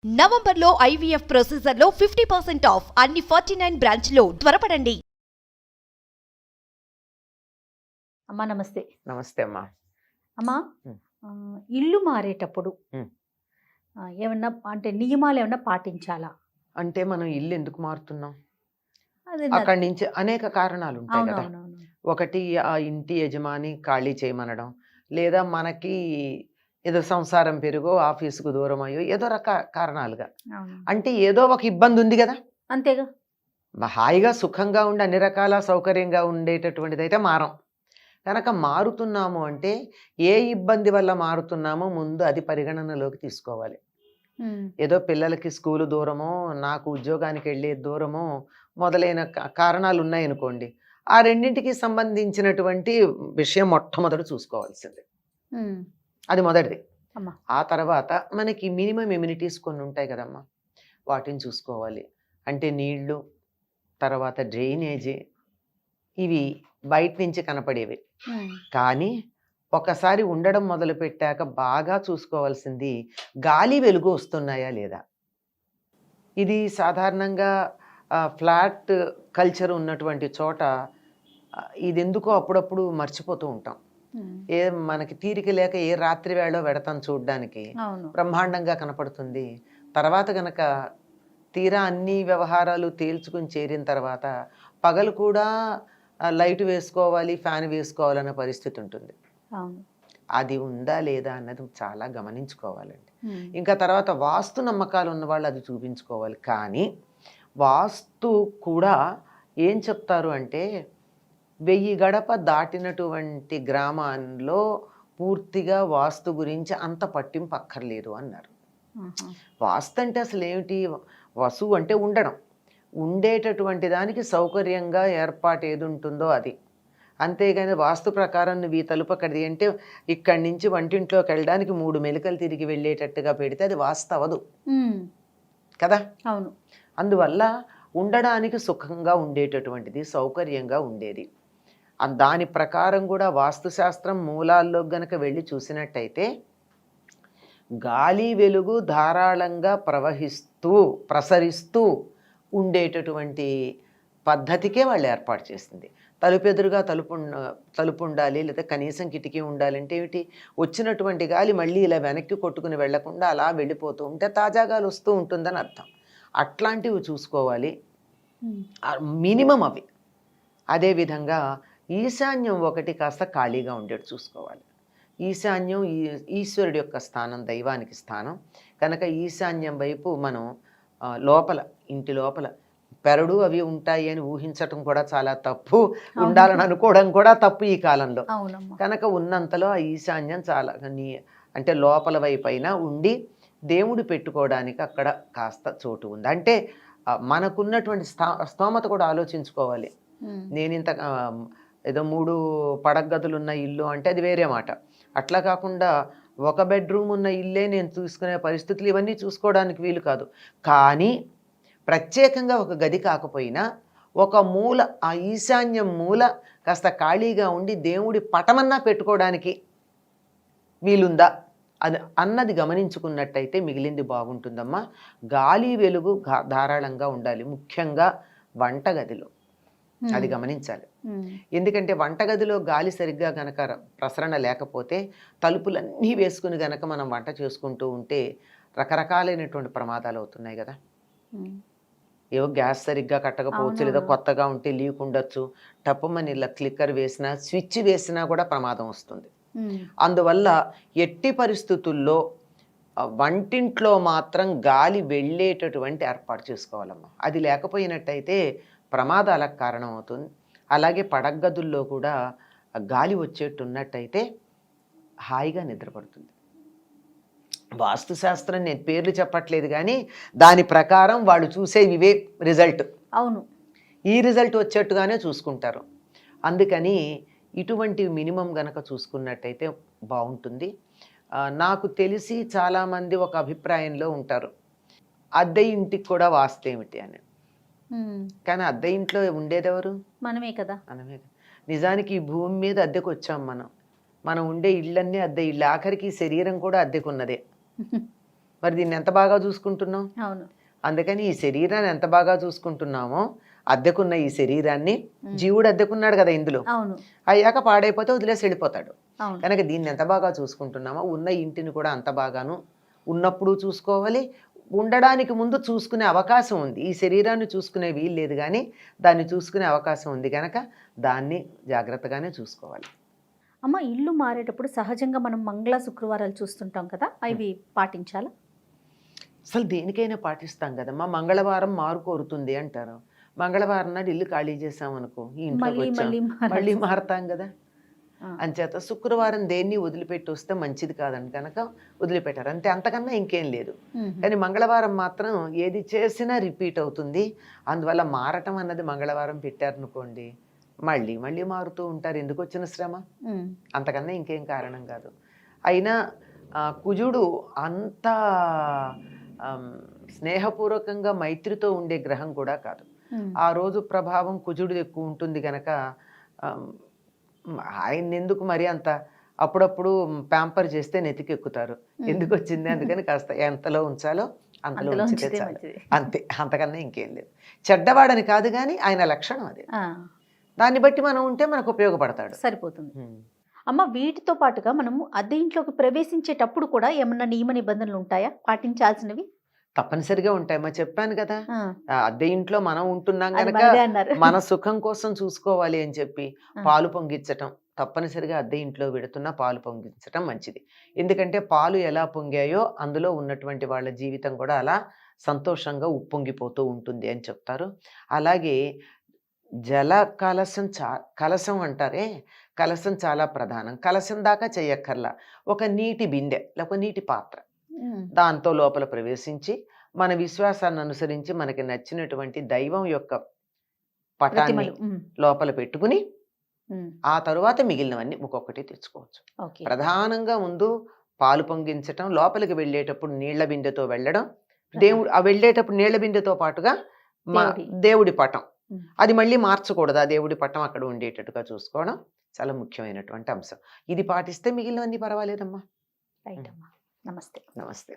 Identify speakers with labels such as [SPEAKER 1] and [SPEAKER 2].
[SPEAKER 1] నవంబర్లో IVF ప్రొసీజర్లో 50% of అన్ని 49 బ్రాంచ్లో త్వరపడండి.
[SPEAKER 2] అమ్మా నమస్తే.
[SPEAKER 3] నమస్తే అమ్మా.
[SPEAKER 2] అమ్మా ఇల్లు మారేటప్పుడు ఏమన్నా అంటే నియమాలు ఏమన్నా పాటించాలా?
[SPEAKER 3] అంటే మనం ఇల్లు ఎందుకు మారుతున్నాం?
[SPEAKER 2] అదే
[SPEAKER 3] అక్కడి నుంచి అనేక కారణాలు ఉంటాయి కదా.
[SPEAKER 2] అవునవునవును.
[SPEAKER 3] ఒకటి ఆ ఇంటి యజమాని ఖాళీ చేయమనడం, లేదా మనకి ఏదో సంసారం పెరుగో ఆఫీసుకు దూరం అయ్యో ఏదో కారణాలుగా,
[SPEAKER 2] అవును.
[SPEAKER 3] అంటే ఏదో ఒక ఇబ్బంది ఉంది కదా.
[SPEAKER 2] అంతేగా.
[SPEAKER 3] హాయిగా సుఖంగా ఉండి అన్ని రకాల సౌకర్యంగా ఉండేటటువంటిది అయితే మారం. కనుక మారుతున్నాము అంటే ఏ ఇబ్బంది వల్ల మారుతున్నామో ముందు అది పరిగణనలోకి తీసుకోవాలి. ఏదో పిల్లలకి స్కూలు దూరమో, నాకు ఉద్యోగానికి వెళ్ళే దూరమో మొదలైన కారణాలు ఉన్నాయనుకోండి, ఆ రెండింటికి సంబంధించినటువంటి విషయం మొట్టమొదటి చూసుకోవాల్సింది. అది మొదటిది. ఆ తర్వాత మనకి మినిమం ఎమ్యూనిటీస్ కొన్ని ఉంటాయి కదమ్మా, వాటిని చూసుకోవాలి. అంటే నీళ్లు, తర్వాత డ్రైనేజీ, ఇవి బయట నుంచి కనపడేవి. కానీ ఒకసారి ఉండడం మొదలు పెట్టాక బాగా చూసుకోవాల్సింది గాలి వెలుగు వస్తున్నాయా లేదా. ఇది సాధారణంగా ఫ్లాట్ కల్చర్ ఉన్నటువంటి చోట ఇది ఎందుకో అప్పుడప్పుడు మర్చిపోతూ ఉంటాం. ఏ మనకి తీరిక లేక ఏ రాత్రి వేళ వెడతాం చూడ్డానికి, బ్రహ్మాండంగా కనపడుతుంది. తర్వాత గనక తీరా అన్ని వ్యవహారాలు తేల్చుకుని చేరిన తర్వాత పగలు కూడా లైట్ వేసుకోవాలి, ఫ్యాన్ వేసుకోవాలన్న పరిస్థితి ఉంటుంది. అది ఉందా లేదా అన్నది చాలా గమనించుకోవాలండి. ఇంకా తర్వాత వాస్తు నమ్మకాలు ఉన్న వాళ్ళు అది చూపించుకోవాలి. కానీ వాస్తు కూడా ఏం చెప్తారు అంటే 1000 గడప దాటినటువంటి గ్రామాల్లో పూర్తిగా వాస్తు గురించి అంత పట్టింపు అక్కర్లేదు అన్నారు. వాస్తు అంటే అసలు ఏమిటి? వసు అంటే ఉండడం, ఉండేటటువంటి దానికి సౌకర్యంగా ఏర్పాటు ఏది ఉంటుందో అది. అంతేగాని వాస్తు ప్రకారం నువ్వు ఈ తలుపు అక్కడిది అంటే ఇక్కడి నుంచి వంటింట్లోకి వెళ్ళడానికి 3 మెలికలు తిరిగి వెళ్ళేటట్టుగా పెడితే అది వాస్తు అవ్వదు కదా.
[SPEAKER 2] అవును.
[SPEAKER 3] అందువల్ల ఉండడానికి సుఖంగా ఉండేటటువంటిది, సౌకర్యంగా ఉండేది. దాని ప్రకారం కూడా వాస్తుశాస్త్రం మూలాల్లో గనక వెళ్ళి చూసినట్టయితే గాలి వెలుగు ధారాళంగా ప్రసరిస్తూ ఉండేటటువంటి పద్ధతికే వాళ్ళు ఏర్పాటు చేసింది. తలుపు ఎదురుగా తలుపు ఉండాలి, లేదా కనీసం కిటికీ ఉండాలంటే ఏమిటి? వచ్చినటువంటి గాలి మళ్ళీ ఇలా వెనక్కి కొట్టుకుని వెళ్లకుండా అలా వెళ్ళిపోతూ ఉంటే తాజా గాలి వస్తూ ఉంటుందని అర్థం. అట్లాంటివి చూసుకోవాలి, మినిమం అవి. అదేవిధంగా ఈశాన్యం ఒకటి కాస్త ఖాళీగా ఉండేది చూసుకోవాలి. ఈశాన్యం ఈశ్వరుడి యొక్క స్థానం, దైవానికి స్థానం కనుక ఈశాన్యం వైపు మనం లోపల, ఇంటి లోపల పెరడు అవి ఉంటాయి అని ఊహించటం కూడా చాలా తప్పు, ఉండాలని అనుకోవడం కూడా తప్పు ఈ కాలంలో. కనుక ఉన్నంతలో ఆ ఈశాన్యం చాలా అంటే లోపల వైపు అయినా ఉండి దేవుడు పెట్టుకోవడానికి అక్కడ కాస్త చోటు ఉంది. అంటే మనకున్నటువంటి స్తోమత కూడా ఆలోచించుకోవాలి. నేను ఇంత ఏదో 3 పడగదులు ఉన్న ఇల్లు అంటే అది వేరే మాట. అట్లా కాకుండా 1 బెడ్రూమ్ ఉన్న ఇల్లే నేను తీసుకునే పరిస్థితులు ఇవన్నీ చూసుకోవడానికి వీలు కాదు. కానీ ప్రత్యేకంగా ఒక గది కాకపోయినా ఒక మూల, ఆ ఈశాన్యం మూల కాస్త ఖాళీగా ఉండి దేవుడి పటమన్నా పెట్టుకోవడానికి వీలుందా అది అన్నది గమనించుకున్నట్టయితే మిగిలింది బాగుంటుందమ్మా. గాలి వెలుగు ధారాళంగా ఉండాలి, ముఖ్యంగా వంటగదిలో. అది గమనించాలి. ఎందుకంటే వంటగదిలో గాలి సరిగ్గా గనక ప్రసరణ లేకపోతే తలుపులన్నీ వేసుకుని గనక మనం వంట చేసుకుంటూ ఉంటే రకరకాలైనటువంటి ప్రమాదాలు అవుతున్నాయి కదా. ఏవో గ్యాస్ సరిగ్గా కట్టకపోవచ్చు, లేదా కొత్తగా ఉంటే లీక్ ఉండొచ్చు, టప్పమని ఇలా క్లిక్కర్ వేసినా, స్విచ్ వేసినా కూడా ప్రమాదం వస్తుంది. అందువల్ల ఎట్టి పరిస్థితుల్లో వంటింట్లో మాత్రం గాలి వెళ్ళేటటువంటి ఏర్పాటు చేసుకోవాలమ్మా. అది లేకపోయినట్టయితే ప్రమాదాలకు కారణం అవుతుంది. అలాగే పడగదుల్లో కూడా గాలి వచ్చేట్టున్నట్టయితే హాయిగా నిద్రపడుతుంది. వాస్తుశాస్త్రం నేను పేర్లు చెప్పట్లేదు, కానీ దాని ప్రకారం వాళ్ళు చూసేవి ఇవే రిజల్ట్.
[SPEAKER 2] అవును,
[SPEAKER 3] ఈ రిజల్ట్ వచ్చేట్టుగానే చూసుకుంటారు. అందుకని ఇటువంటి మినిమం గనక చూసుకున్నట్టయితే బాగుంటుంది. నాకు తెలిసి చాలామంది ఒక అభిప్రాయంలో ఉంటారు, అద్దె ఇంటికి కూడా వాస్తు ఏమిటి అని. కానీ అద్దె ఇంట్లో ఉండేదెవరు?
[SPEAKER 2] మనమే కదా.
[SPEAKER 3] మనమే. నిజానికి ఈ భూమి మీద అద్దెకు వచ్చాం మనం ఉండే ఇళ్ళన్నీ అద్దె ఇళ్ళు, ఆఖరికి శరీరం కూడా అద్దెకున్నదే. మరి దీన్ని ఎంత బాగా చూసుకుంటున్నాం?
[SPEAKER 2] అవును.
[SPEAKER 3] అందుకని ఈ శరీరాన్ని ఎంత బాగా చూసుకుంటున్నామో, అద్దెకున్న ఈ శరీరాన్ని, జీవుడు అద్దెకున్నాడు కదా ఇందులో,
[SPEAKER 2] అవును.
[SPEAKER 3] అయ్యాక పాడైపోతే వదిలేసి వెళ్ళిపోతాడు.
[SPEAKER 2] అవును.
[SPEAKER 3] కనుక దీన్ని ఎంత బాగా చూసుకుంటున్నామో, ఉన్న ఇంటిని కూడా అంత బాగాను ఉన్నప్పుడు చూసుకోవాలి, ఉండడానికి ముందు చూసుకునే అవకాశం ఉంది. ఈ శరీరాన్ని చూసుకునే వీలు లేదు, కానీ దాన్ని చూసుకునే అవకాశం ఉంది కనుక దాన్ని జాగ్రత్తగానే చూసుకోవాలి.
[SPEAKER 2] అమ్మ, ఇల్లు మారేటప్పుడు సహజంగా మనం మంగళ శుక్రవారాలు చూస్తుంటాం కదా, అవి పాటించాలా?
[SPEAKER 3] అసలు దేనికైనా పాటిస్తాం కదమ్మా. మంగళవారం మారు కోరుతుంది అంటారు. మంగళవారం నాడు ఇల్లు ఖాళీ చేసామనుకో, ఈ ఇంట్లోకి వచ్చాం, మళ్ళీ మారుతాం కదా. అంచేత శుక్రవారం దేన్ని వదిలిపెట్టి వస్తే మంచిది కాదని కనుక వదిలిపెట్టారు అంతే, అంతకన్నా ఇంకేం లేదు. కానీ మంగళవారం మాత్రం ఏది చేసినా రిపీట్ అవుతుంది. అందువల్ల మారటం అన్నది మంగళవారం పెట్టారనుకోండి, మళ్ళీ మళ్ళీ మారుతూ ఉంటారు. ఎందుకు వచ్చిన శ్రమ? అంతకన్నా ఇంకేం కారణం కాదు. అయినా కుజుడు అంత స్నేహపూర్వకంగా మైత్రితో ఉండే గ్రహం కూడా కాదు. ఆ రోజు ప్రభావం కుజుడు ఎక్కువ ఉంటుంది కనుక ఆయన ఎందుకు మరి అంత అప్పుడప్పుడు ప్యాంపర్ చేస్తే నెతికెక్కుతారు. ఎందుకు వచ్చింది? అందుకని కాస్త ఎంతలో ఉంచాలో అంతలో ఉంచితే చాలు, అంతే, అంతకన్నా ఇంకేం లేదు. చెడ్డవాడని కాదు, కానీ ఆయన లక్షణం అది. దాన్ని బట్టి మనం ఉంటే మనకు ఉపయోగపడతాడు,
[SPEAKER 2] సరిపోతుంది. అమ్మ, వీటితో పాటుగా మనము అద్దె ఇంట్లోకి ప్రవేశించేటప్పుడు కూడా ఏమన్నా నియమ నిబంధనలు ఉంటాయా పాటించాల్సినవి?
[SPEAKER 3] తప్పనిసరిగా ఉంటాయమ్మా. చెప్పాను కదా, అద్దె ఇంట్లో మనం ఉంటున్నాం కనుక మన సుఖం కోసం చూసుకోవాలి అని చెప్పి పాలు పొంగించటం తప్పనిసరిగా, అద్దె ఇంట్లో పెడుతున్నా పాలు పొంగించటం మంచిది. ఎందుకంటే పాలు ఎలా పొంగాయో అందులో ఉన్నటువంటి వాళ్ళ జీవితం కూడా అలా సంతోషంగా ఉప్పొంగిపోతూ ఉంటుంది అని చెప్తారు. అలాగే జల కలశం కలశం అంటారే, కలశం చాలా ప్రధానం. కలశం దాకా చెయ్యక్కర్లా, ఒక నీటి బిందె లేక నీటి పాత్ర, దాంతో లోపల ప్రవేశించి మన విశ్వాసాన్ని అనుసరించి మనకి నచ్చినటువంటి దైవం యొక్క పటాన్ని లోపల పెట్టుకుని ఆ తరువాత మిగిలినవన్నీ ఒక్కొక్కటి తెచ్చుకోవచ్చు. ప్రధానంగా ముందు పాలు పొంగించటం, లోపలికి వెళ్ళేటప్పుడు నీళ్ల బిందెతో వెళ్ళడం, దేవుడు ఆ వెళ్ళేటప్పుడు నీళ్ల బిందెతో పాటుగా దేవుడి పటం, అది మళ్ళీ మార్చకూడదు, ఆ దేవుడి పటం అక్కడ ఉండేటట్టుగా చూసుకోవడం చాలా ముఖ్యమైనటువంటి అంశం. ఇది పాటిస్తే మిగిలినవన్నీ పర్వాలేదమ్మా.
[SPEAKER 2] రైట్ అమ్మా, నమస్తే.
[SPEAKER 3] నమస్తే.